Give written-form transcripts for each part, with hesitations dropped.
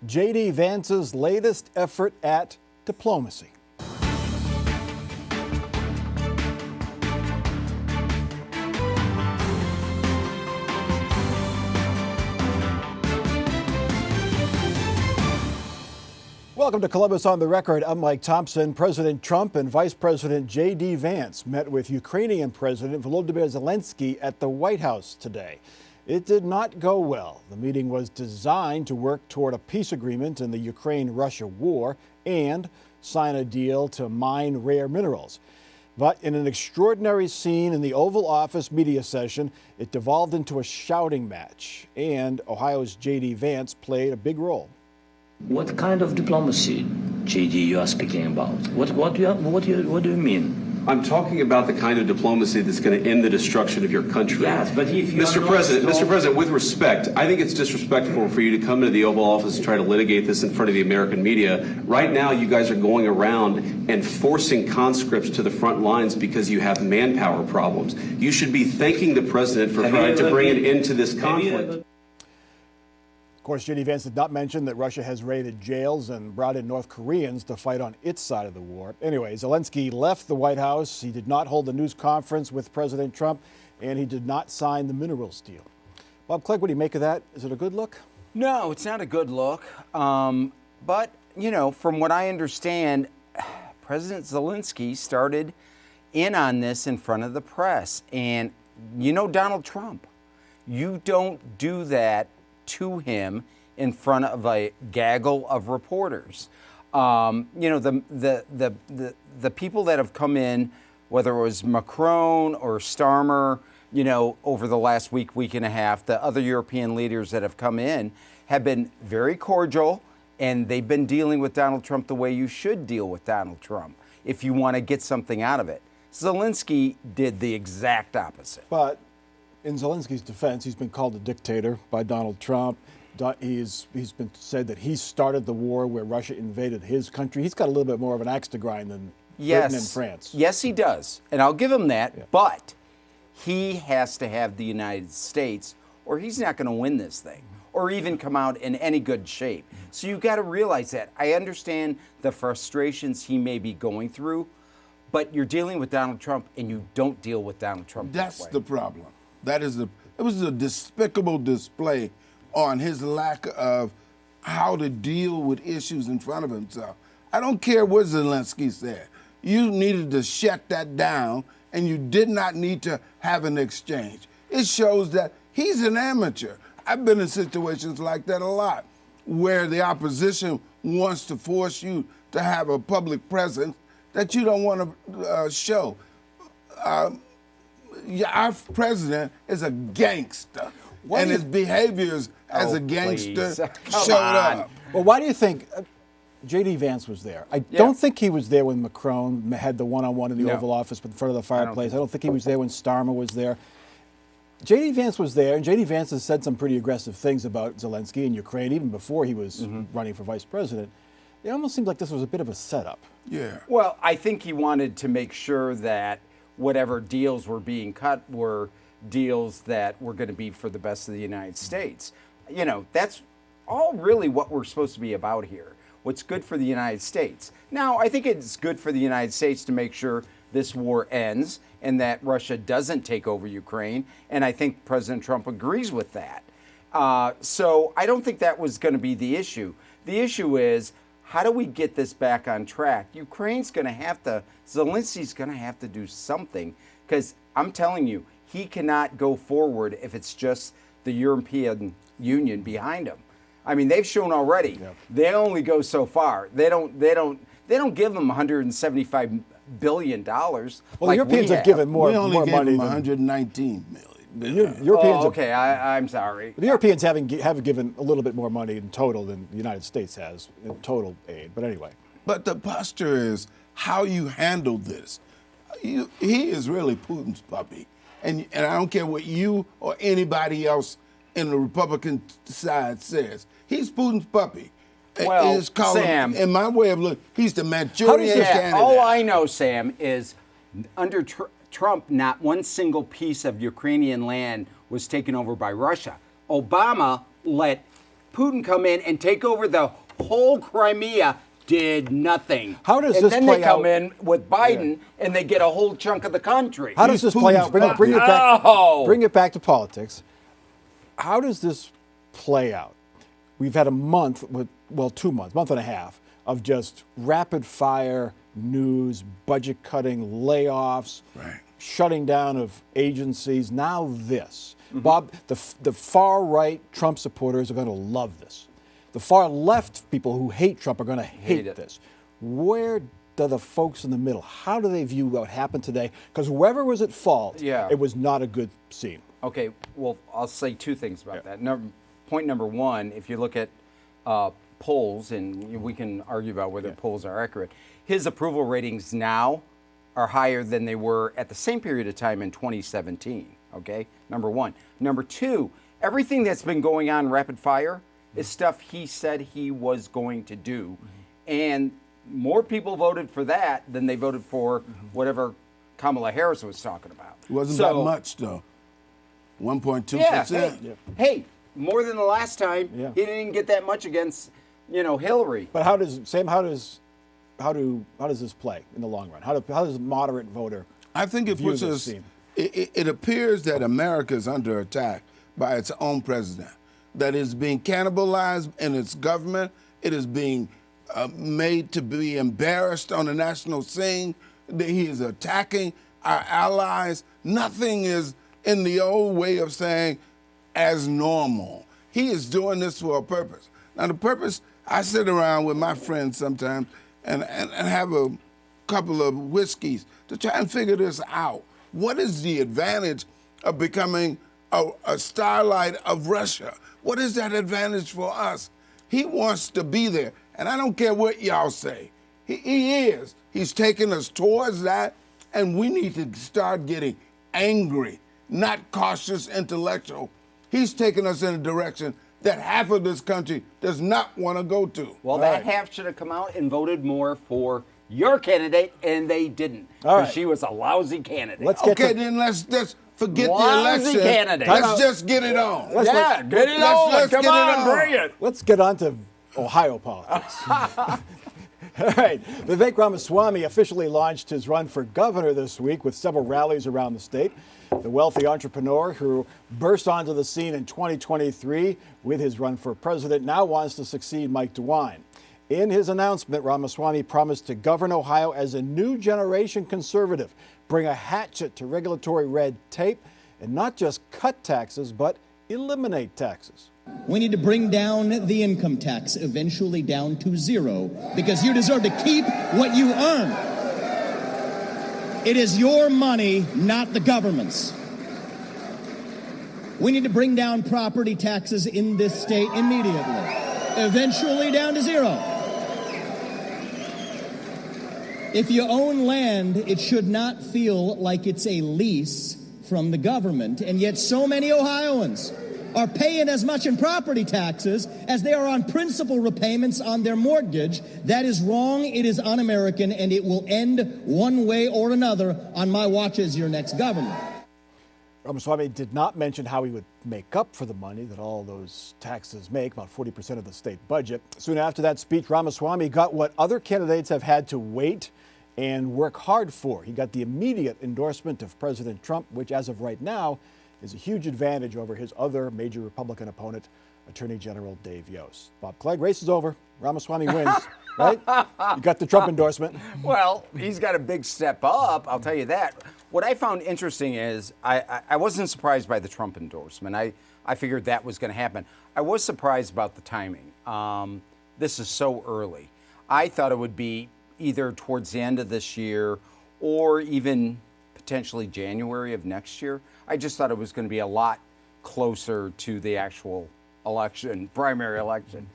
J.D. Vance's latest effort at diplomacy. Welcome to Columbus on the Record. I'm Mike Thompson. President Trump and Vice President J.D. Vance met with Ukrainian President Volodymyr Zelensky at the White House today. It did not go well. The meeting was designed to work toward a peace agreement in the Ukraine-Russia war and sign a deal to mine rare minerals. But in an extraordinary scene in the Oval Office media session, it devolved into a shouting match, and Ohio's J.D. Vance played a big role. What kind of diplomacy, JD, you are speaking about? What do you mean? I'm talking about the kind of diplomacy that's going to end the destruction of your country. Yes, but if you Mr. President, with respect, I think it's disrespectful for you to come into the Oval Office and try to litigate this in front of the American media. Right now, you guys are going around and forcing conscripts to the front lines because you have manpower problems. You should be thanking the president for trying to bring an end to this conflict. Of course, J.D. Vance did not mention that Russia has raided jails and brought in North Koreans to fight on its side of the war. Anyway, Zelensky left the White House. He did not hold a news conference with President Trump, and he did not sign the minerals deal. Bob Clegg, what do you make of that? Is it a good look? No, it's not a good look. But, you know, from what I understand, President Zelensky started in on this in front of the press. And, you know, Donald Trump, you don't do that to him in front of a gaggle of reporters. You know, the people that have come in, whether it was Macron or Starmer, you know, over the last week and a half, the other European leaders that have come in have been very cordial, and they've been dealing with Donald Trump the way you should deal with Donald Trump if you want to get something out of it. Zelensky did the exact opposite. But in Zelensky's defense, he's been called a dictator by Donald Trump. He's been said that he started the war where Russia invaded his country. He's got a little bit more of an axe to grind than Britain and France. Yes, he does. And I'll give him that. Yeah. But he has to have the United States, or he's not going to win this thing, or even come out in any good shape. So you've got to realize that. I understand the frustrations he may be going through, but you're dealing with Donald Trump, and you don't deal with Donald Trump That's that way. the problem. It was a despicable display on his lack of how to deal with issues in front of himself. I don't care what Zelensky said. You needed to shut that down, and you did not need to have an exchange. It shows that he's an amateur. I've been in situations like that a lot, where the opposition wants to force you to have a public presence that you don't want to show. Our president is a gangster, and his behaviors as a gangster showed up. Well, why do you think J.D. Vance was there? I don't think he was there when Macron had the one-on-one in the Oval Office in front of the fireplace. I don't think he was there when Starmer was there. J.D. Vance was there, and J.D. Vance has said some pretty aggressive things about Zelensky and Ukraine, even before he was running for vice president. It almost seemed like this was a bit of a setup. Yeah. Well, I think he wanted to make sure that whatever deals were being cut were deals that were going to be for the best of the United States. You know, that's all really what we're supposed to be about here. What's good for the United States. Now, I think it's good for the United States to make sure this war ends and that Russia doesn't take over Ukraine. And I think President Trump agrees with that. So I don't think that was going to be the issue. The issue is, how do we get this back on track? Ukraine's going to have to, Zelensky's going to have to do something, because I'm telling you, he cannot go forward if it's just the European Union behind him. I mean, they've shown already they only go so far. They don't give them $175 billion. Well, the Europeans have given more money. We only gave them 119 million. The Europeans okay, I'm sorry. The Europeans have given a little bit more money in total than the United States has in total aid. But anyway. But the posture is how you handle this. He is really Putin's puppy. And I don't care what you or anybody else in the Republican side says. He's Putin's puppy. Well, Sam, in my way of looking, he's the Manchurian candidate. All I know, Sam, is under Trump, not one single piece of Ukrainian land was taken over by Russia. Obama let Putin come in and take over the whole Crimea. Did nothing. How does and this then play they come out? in with Biden and they get a whole chunk of the country. How does this play out? Bring it back. Bring it back to politics. How does this play out? We've had a month, 2 months, month and a half of just rapid fire news, budget cutting, layoffs, shutting down of agencies. Now this, Bob, the far right Trump supporters are going to love this. The far left people who hate Trump are going to hate this. Where do the folks in the middle, how do they view what happened today? Because whoever was at fault, it was not a good scene. Okay, well, I'll say two things about that. Point number one, if you look at polls, and we can argue about whether polls are accurate, his approval ratings now are higher than they were at the same period of time in 2017, okay? Number one. Number two, everything that's been going on rapid fire is stuff he said he was going to do. And more people voted for that than they voted for whatever Kamala Harris was talking about. It wasn't that much, though. 1.2%. Yeah, hey, more than the last time. Yeah. He didn't get that much against, Hillary. But how does this play in the long run? How does a moderate voter? I think it view puts this us. scene? It appears that America is under attack by its own president. That is being cannibalized in its government. It is being made to be embarrassed on the national scene. That he is attacking our allies. Nothing is in the old way of saying as normal. He is doing this for a purpose. Now, the purpose, I sit around with my friends sometimes and have a couple of whiskeys to try and figure this out. What is the advantage of becoming a starlight of Russia? What is that advantage for us? He wants to be there, and I don't care what y'all say. He is. He's taking us towards that, and we need to start getting angry, not cautious intellectual. He's taking us in a direction that half of this country does not want to go to. Well, that half should have come out and voted more for your candidate, and they didn't. All right. Because she was a lousy candidate. Then let's just forget Lousy the election. candidate. Let's just get it on. Let's get it on. let's Come get it on, on. bring it. Let's get on to Ohio politics. All right. Vivek Ramaswamy officially launched his run for governor this week with several rallies around the state. The wealthy entrepreneur who burst onto the scene in 2023 with his run for president now wants to succeed Mike DeWine. In his announcement, Ramaswamy promised to govern Ohio as a new generation conservative, bring a hatchet to regulatory red tape, and not just cut taxes, but eliminate taxes. We need to bring down the income tax, eventually down to zero, because you deserve to keep what you earn. It is your money, not the government's. We need to bring down property taxes in this state immediately, eventually down to zero. If you own land, it should not feel like it's a lease from the government, and yet so many Ohioans are paying as much in property taxes as they are on principal repayments on their mortgage. That is wrong, it is un-American, and it will end one way or another on my watch as your next governor. Ramaswamy did not mention how he would make up for the money that all those taxes make, about 40% of the state budget. Soon after that speech, Ramaswamy got what other candidates have had to wait and work hard for. He got the immediate endorsement of President Trump, which as of right now is a huge advantage over his other major Republican opponent, Attorney General Dave Yost. Bob Clegg, race is over. Ramaswamy wins, right? You got the Trump endorsement. Well, he's got a big step up, I'll tell you that. What I found interesting is I wasn't surprised by the Trump endorsement. I figured that was going to happen. I was surprised about the timing. This is so early. I thought it would be either towards the end of this year or even potentially January of next year. I just thought it was going to be a lot closer to the actual election, primary election.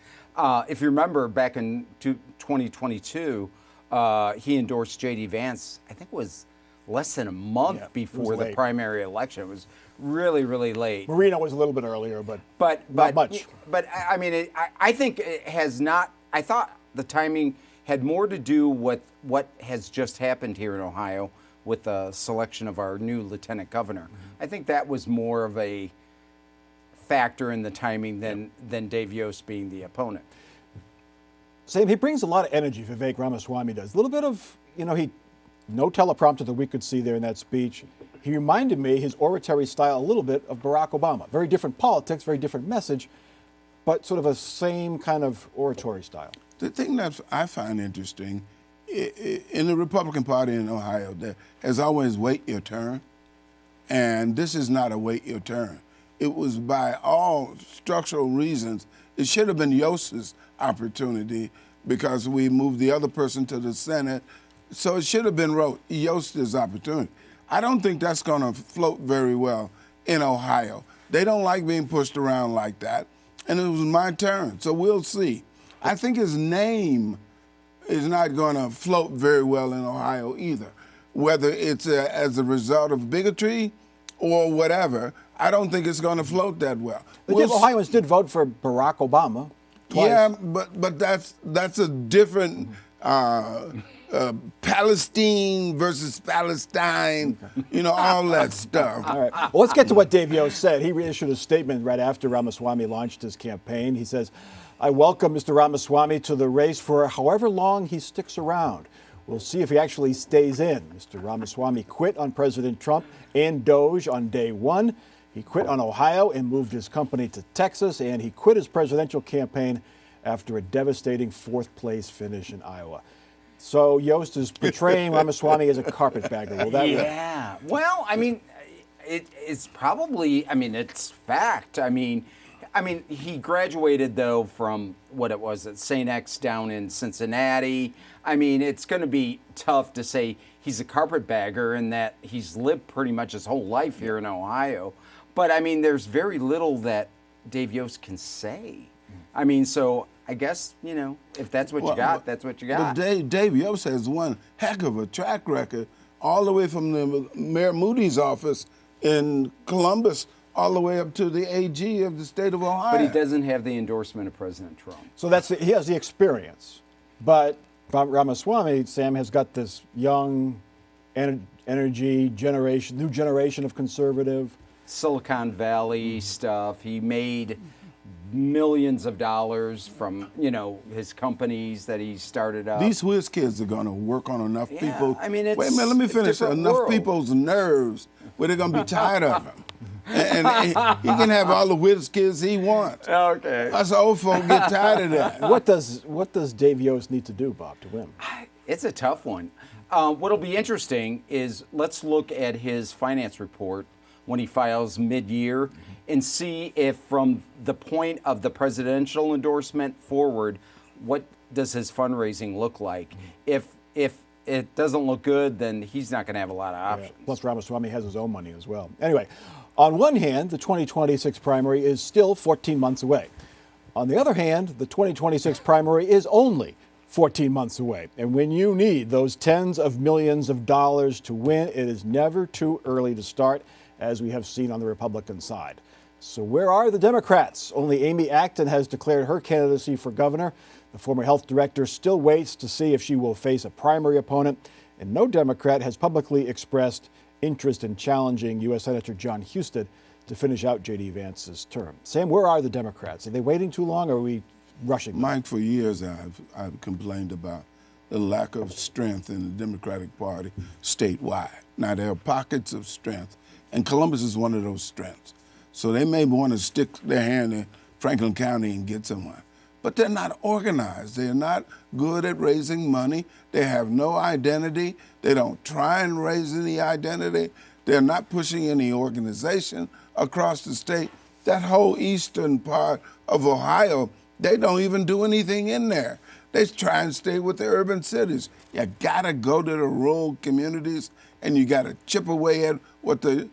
If you remember back in 2022, he endorsed J.D. Vance, I think it was less than a month before the primary election. It was really, really late. Marino was a little bit earlier, but not much. But I mean, I think it has not, I thought the timing had more to do with what has just happened here in Ohio with the selection of our new lieutenant governor. I think that was more of a factor in the timing than Dave Yost being the opponent. Sam, he brings a lot of energy, Vivek Ramaswamy does. A little bit of, no teleprompter that we could see there in that speech. He reminded me, his oratory style, a little bit of Barack Obama. Very different politics, very different message, but sort of a same kind of oratory style. The thing that I find interesting, in the Republican Party in Ohio, there has always wait your turn, and this is not a wait your turn. It was by all structural reasons, it should have been Yost's opportunity because we moved the other person to the Senate. So it should have been Yost's opportunity. I don't think that's going to float very well in Ohio. They don't like being pushed around like that, and it was my turn, so we'll see. I think his name is not going to float very well in Ohio either, whether it's as a result of bigotry or whatever. I don't think it's going to float that well. Ohioans did vote for Barack Obama twice. Yeah, but that's a different Palestine versus Palestine, all that stuff. All right. Well, let's get to what Dave Yost said. He reissued a statement right after Ramaswamy launched his campaign. He says, "I welcome Mr. Ramaswamy to the race for however long he sticks around. We'll see if he actually stays in." Mr. Ramaswamy quit on President Trump and Doge on day one. He quit on Ohio and moved his company to Texas, and he quit his presidential campaign after a devastating fourth-place finish in Iowa. So Yost is portraying Ramaswamy as a carpetbagger. Will that Yeah. Well, it's probably, it's fact. He graduated, though, from what it was at St. X down in Cincinnati. It's going to be tough to say he's a carpetbagger and that he's lived pretty much his whole life here in Ohio. But, there's very little that Dave Yost can say. So I guess, if that's what you got, that's what you got. But Dave Yost has one heck of a track record all the way from the Mayor Moody's office in Columbus all the way up to the AG of the state of Ohio. But he doesn't have the endorsement of President Trump. So he has the experience. But Ramaswamy, Sam, has got this young energy generation, new generation of conservative. Silicon Valley stuff. He made millions of dollars from, his companies that he started up. These whiz kids are going to work on enough people. It's wait a minute, let me finish. Enough world. people's nerves where they're going to be tired of him. And he can have all the whiz kids he wants. Okay. Us old folk get tired of that. What does Dave Yost need to do, Bob, to win? It's a tough one. What'll be interesting is let's look at his finance report when he files mid-year and see if from the point of the presidential endorsement forward, what does his fundraising look like? If it doesn't look good, then he's not going to have a lot of options. Yeah. Plus, Ramaswamy has his own money as well. Anyway, on one hand, the 2026 primary is still 14 months away. On the other hand, the 2026 primary is only 14 months away. And when you need those tens of millions of dollars to win, it is never too early to start, as we have seen on the Republican side. So where are the Democrats? Only Amy Acton has declared her candidacy for governor. The former health director still waits to see if she will face a primary opponent. And no Democrat has publicly expressed interest in challenging U.S. Senator John Husted to finish out J.D. Vance's term. Sam, where are the Democrats? Are they waiting too long, or are we rushing them? Mike, for years I've complained about the lack of strength in the Democratic Party statewide. Now, there are pockets of strength, and Columbus is one of those strengths. So they may want to stick their hand in Franklin County and get someone. But they're not organized. They're not good at raising money. They have no identity. They don't try and raise any identity. They're not pushing any organization across the state. That whole eastern part of Ohio, they don't even do anything in there. They try and stay with the urban cities. You gotta go to the rural communities, and you gotta chip away at what the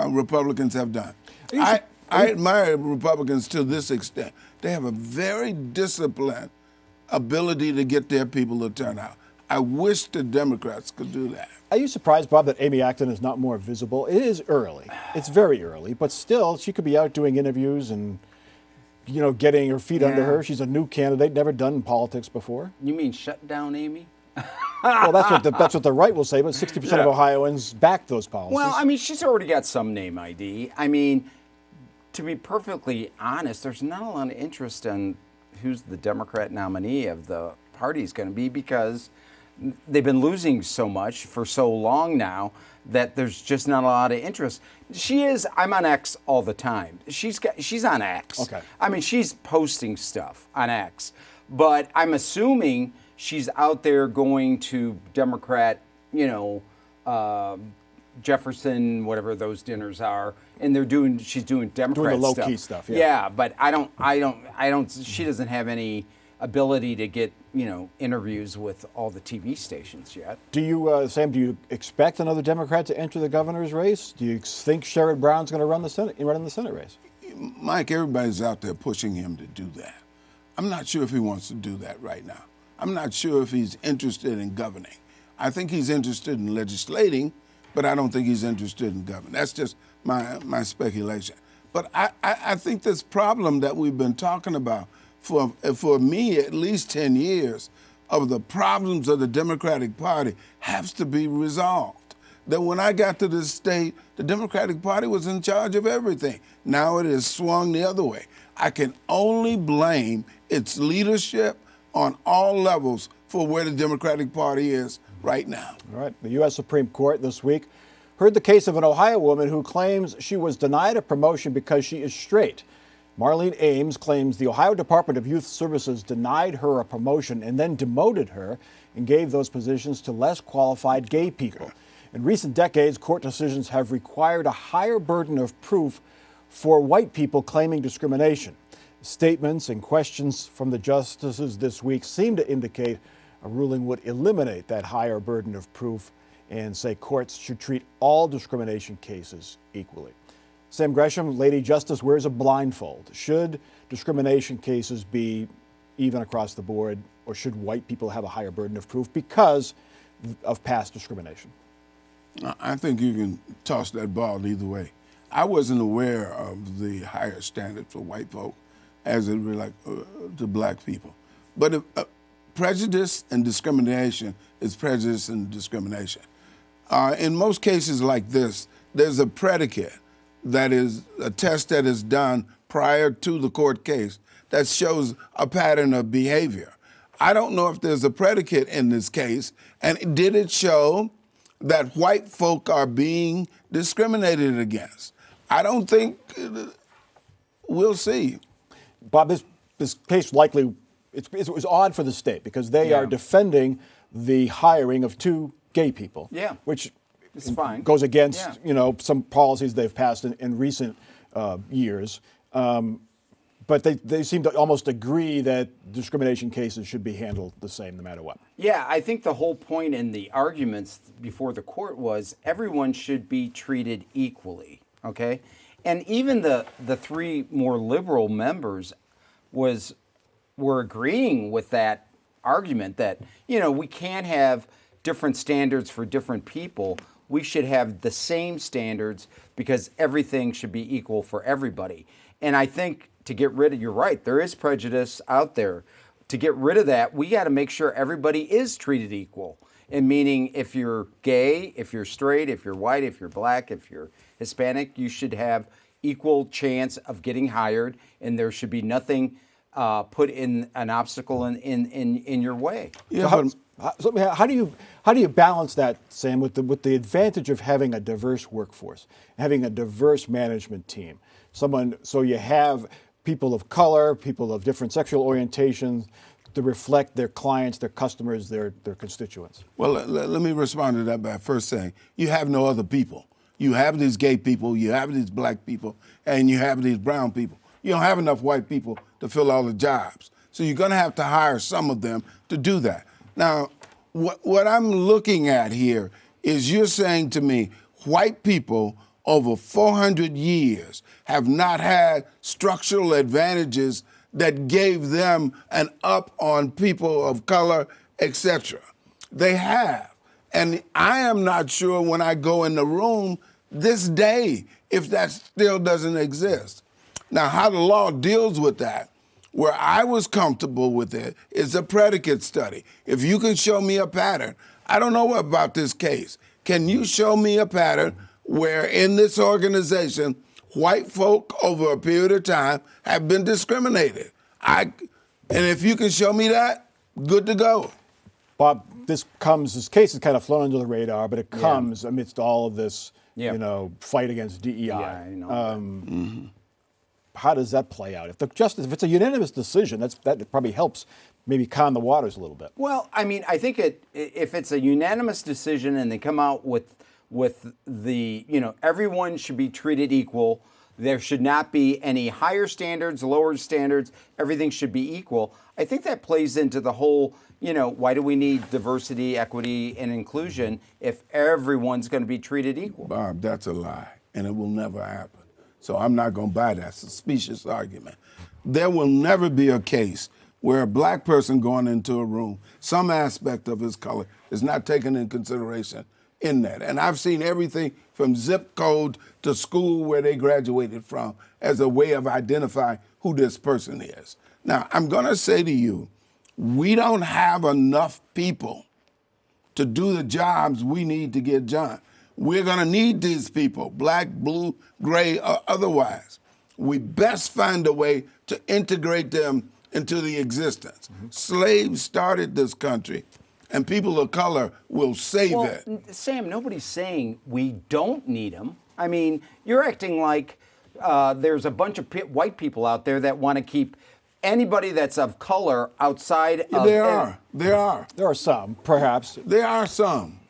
Republicans have done. I admire Republicans to this extent. They have a very disciplined ability to get their people to turn out. I wish the Democrats could do that. Are you surprised, Bob, that Amy Acton is not more visible? It is early. It's very early, but still, she could be out doing interviews and, getting her feet under her. She's a new candidate, never done politics before. You mean shut down Amy? Well, that's what the right will say, but 60% of Ohioans back those policies. Well, she's already got some name ID. to be perfectly honest, there's not a lot of interest in who's the Democrat nominee of the party is going to be, because they've been losing so much for so long now that there's just not a lot of interest. I'm on X all the time. She's on X. Okay. I mean, she's posting stuff on X, but I'm assuming she's out there going to Democrat, Jefferson, whatever those dinners are, and she's doing Democrat Doing the low-key stuff, yeah. Yeah, but I don't, she doesn't have any ability to get, interviews with all the TV stations yet. Do you, Sam, do you expect another Democrat to enter the governor's race? Do you think Sherrod Brown's going to run in the Senate race? Mike, everybody's out there pushing him to do that. I'm not sure if he wants to do that right now. I'm not sure if he's interested in governing. I think he's interested in legislating, but I don't think he's interested in governing. That's just my speculation. But I think this problem that we've been talking about for me at least 10 years of the problems of the Democratic Party has to be resolved. That when I got to this state, the Democratic Party was in charge of everything. Now it has swung the other way. I can only blame its leadership on all levels for where the Democratic Party is right now. All right. The U.S. Supreme Court this week heard the case of an Ohio woman who claims she was denied a promotion because she is straight. Marlene Ames claims the Ohio Department of Youth Services denied her a promotion and then demoted her and gave those positions to less qualified gay people. In recent decades, court decisions have required a higher burden of proof for white people claiming discrimination. Statements and questions from the justices this week seem to indicate a ruling would eliminate that higher burden of proof and say courts should treat all discrimination cases equally. Sam Gresham, Lady Justice, wears a blindfold. Should discrimination cases be even across the board, or should white people have a higher burden of proof because of past discrimination? I think you can toss that ball either way. I wasn't aware of the higher standard for white folk as it relates to black people. But prejudice and discrimination is prejudice and discrimination. In most cases like this, there's a predicate that is a test that is done prior to the court case that shows a pattern of behavior. I don't know if there's a predicate in this case, and did it show that white folk are being discriminated against? I don't think, we'll see. Bob, this case likely, it was odd for the state because they are defending the hiring of two gay people, which it's fine. Goes against some policies they've passed in recent years. But they seem to almost agree that discrimination cases should be handled the same no matter what. Yeah, I think the whole point in the arguments before the court was everyone should be treated equally, okay? And even the three more liberal members were agreeing with that argument that, we can't have different standards for different people. We should have the same standards because everything should be equal for everybody. And I think to get rid of, you're right, there is prejudice out there. To get rid of that, we got to make sure everybody is treated equal. And meaning if you're gay, if you're straight, if you're white, if you're black, if you're Hispanic, you should have equal chance of getting hired, and there should be nothing put in an obstacle in your way. Yeah, so how do you balance that, Sam, with the advantage of having a diverse workforce, having a diverse management team, so you have people of color, people of different sexual orientations to reflect their clients, their customers, their constituents? Well, let me respond to that by first saying you have no other people. You have these gay people, you have these black people, and you have these brown people. You don't have enough white people to fill all the jobs. So you're going to have to hire some of them to do that. Now, what I'm looking at here is you're saying to me, white people over 400 years have not had structural advantages that gave them an up on people of color, etc. They have. And I am not sure when I go in the room this day if that still doesn't exist. Now, how the law deals with that, where I was comfortable with it, is a predicate study. If you can show me a pattern, I don't know about this case. Can you show me a pattern where in this organization, white folk over a period of time have been discriminated. And if you can show me that, good to go. Bob, this case is kind of flown under the radar, but it comes amidst all of this, fight against DEI. Yeah, I know. How does that play out? If it's a unanimous decision, that probably helps maybe calm the waters a little bit. Well, I mean, I think if it's a unanimous decision and they come out with the, everyone should be treated equal. There should not be any higher standards, lower standards. Everything should be equal. I think that plays into the whole, why do we need diversity, equity, and inclusion if everyone's going to be treated equal? Bob, that's a lie, and it will never happen. So I'm not going to buy that specious argument. There will never be a case where a black person going into a room, some aspect of his color is not taken into consideration in that. And I've seen everything from zip code to school where they graduated from as a way of identifying who this person is. Now, I'm going to say to you, we don't have enough people to do the jobs we need to get done. We're going to need these people, black, blue, gray, or otherwise. We best find a way to integrate them into the existence. Slaves started this country, and people of color will say that. Sam, nobody's saying we don't need them. I mean, you're acting like there's a bunch of white people out there that want to keep anybody that's of color outside of... There are. There are some, perhaps. There are some.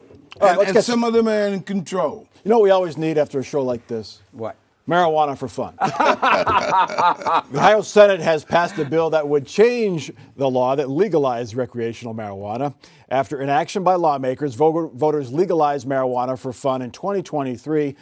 All right, and some of them are in control. You know what we always need after a show like this? What? Marijuana for fun. The Ohio Senate has passed a bill that would change the law that legalized recreational marijuana. After inaction by lawmakers, voters legalized marijuana for fun in 2023.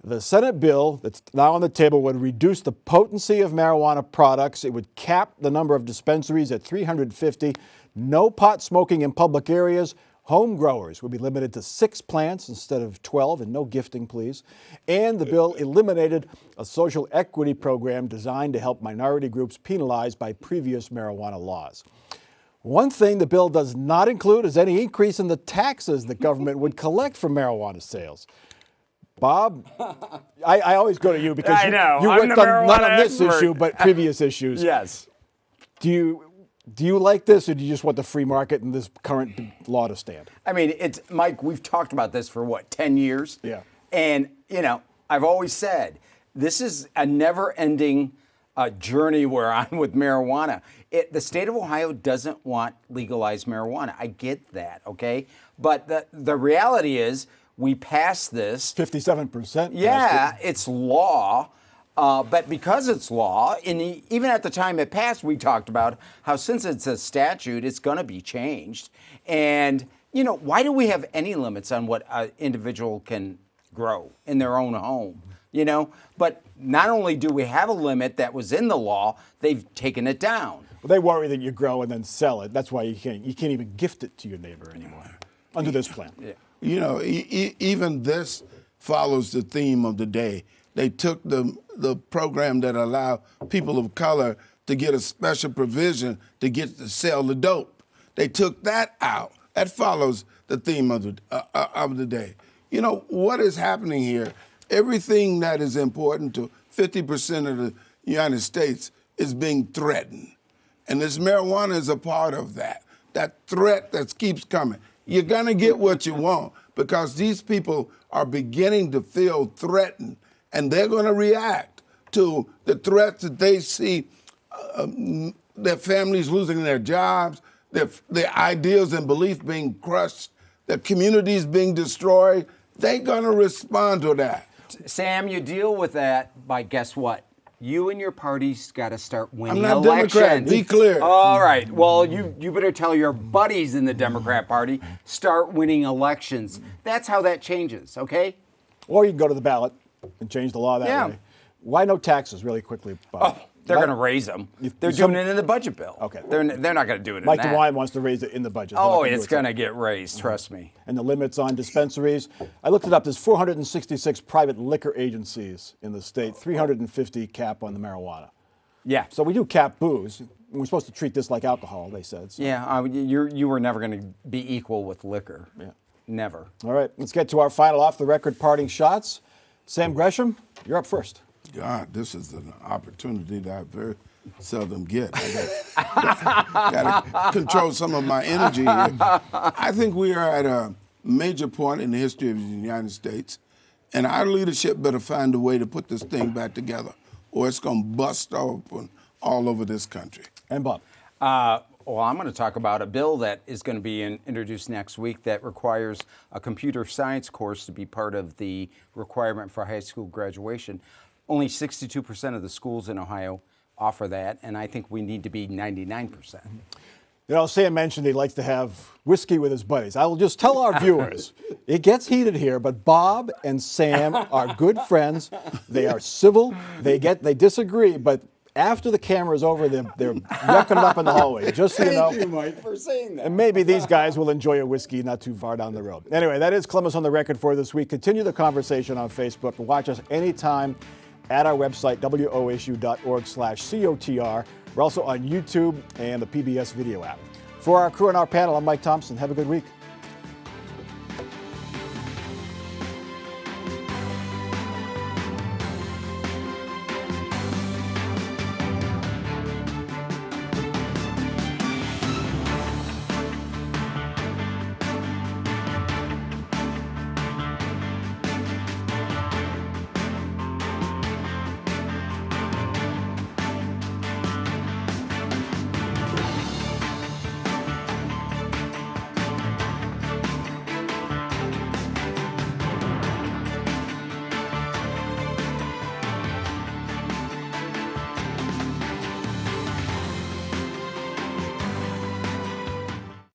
The Senate bill that's now on the table would reduce the potency of marijuana products. It would cap the number of dispensaries at 350. No pot smoking in public areas. Home growers would be limited to 6 plants instead of 12, and no gifting, please. And the bill eliminated a social equity program designed to help minority groups penalized by previous marijuana laws. One thing the bill does not include is any increase in the taxes the government would collect from marijuana sales. Bob, I always go to you because I know. you I'm worked the on not on marijuana this expert. issue, but previous issues. Yes. Do you like this, or do you just want the free market and this current law to stand? I mean, it's Mike, we've talked about this for 10 years? Yeah. And, I've always said, this is a never-ending journey we're on with marijuana. The state of Ohio doesn't want legalized marijuana. I get that, okay? But the reality is, we passed this. 57%. Yeah, it's law. But because it's law, and even at the time it passed, we talked about how since it's a statute, it's going to be changed. And, why do we have any limits on what an individual can grow in their own home? But not only do we have a limit that was in the law, they've taken it down. Well, they worry that you grow and then sell it. That's why you can't even gift it to your neighbor anymore under this plan. Yeah. Even this follows the theme of the day. They took the program that allowed people of color to get a special provision to get to sell the dope. They took that out. That follows the theme of the day. What is happening here? Everything that is important to 50% of the United States is being threatened. And this marijuana is a part of that. That threat that keeps coming. You're going to get what you want because these people are beginning to feel threatened, and they're going to react to the threats that they see, their families losing their jobs, their ideals and beliefs being crushed, their communities being destroyed. They're going to respond to that. Sam, you deal with that by guess what? You and your party's got to start winning I'm not elections. Democrat, be clear. All right. Well, you better tell your buddies in the Democrat Party, start winning elections. That's how that changes, okay? Or you can go to the ballot and change the law that Yeah. way. Why no taxes, really quickly, Bob? Oh, they're going to raise them. They're doing it in the budget bill. Okay. They're not going to do it Mike in that. DeWine wants to raise it in the budget. They're not Oh, do it's it going to get raised, trust me. And the limits on dispensaries. I looked it up. There's 466 private liquor agencies in the state, 350 cap on the marijuana. Yeah. So we do cap booze. We're supposed to treat this like alcohol, they said. So. Yeah, you were never going to be equal with liquor. Yeah. Never. All right, let's get to our final off-the-record parting shots. Sam Gresham, you're up first. God, this is an opportunity that I very seldom get. I got to control some of my energy here. I think we are at a major point in the history of the United States, and our leadership better find a way to put this thing back together, or it's going to bust open all over this country. And Bob. Well, I'm going to talk about a bill that is going to be introduced next week that requires a computer science course to be part of the requirement for high school graduation. Only 62% of the schools in Ohio offer that, and I think we need to be 99%. You know, Sam mentioned he likes to have whiskey with his buddies. I will just tell our viewers, it gets heated here, but Bob and Sam are good friends. They are civil. They disagree, but after the camera is over, they're yucking it up in the hallway, just so you know. Thank you, Mike, for saying that. And maybe these guys will enjoy a whiskey not too far down the road. Anyway, that is Columbus on the Record for this week. Continue the conversation on Facebook. Watch us anytime at our website, wosu.org/COTR. We're also on YouTube and the PBS video app. For our crew and our panel, I'm Mike Thompson. Have a good week.